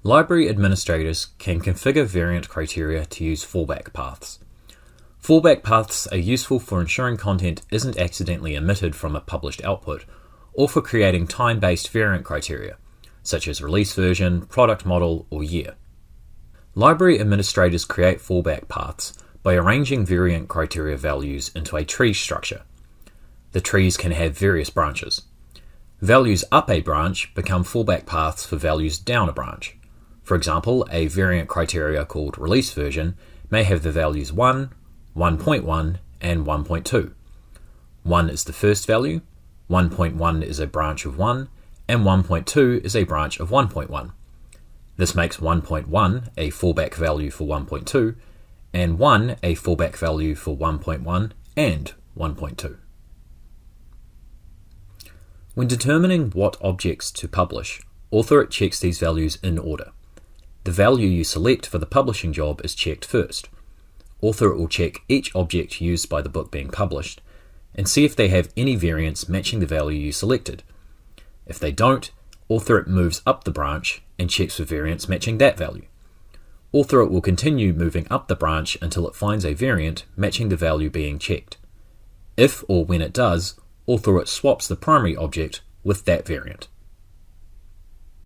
Library administrators can configure variant criteria to use fallback paths. Fallback paths are useful for ensuring content isn't accidentally omitted from a published output, or for creating time-based variant criteria, such as release version, product model, or year. Library administrators create fallback paths by arranging variant criteria values into a tree structure. The trees can have various branches. Values up a branch become fallback paths for values down a branch. For example, a variant criteria called release version may have the values 1, 1.1, and 1.2. 1 is the first value, 1.1 is a branch of 1, and 1.2 is a branch of 1.1. This makes 1.1 a fallback value for 1.2, and 1 a fallback value for 1.1 and 1.2. When determining what objects to publish, Authorit checks these values in order. The value you select for the publishing job is checked first. Authorit will check each object used by the book being published and see if they have any variants matching the value you selected. If they don't, Authorit moves up the branch and checks for variants matching that value. Authorit will continue moving up the branch until it finds a variant matching the value being checked. If or when it does, Authorit swaps the primary object with that variant.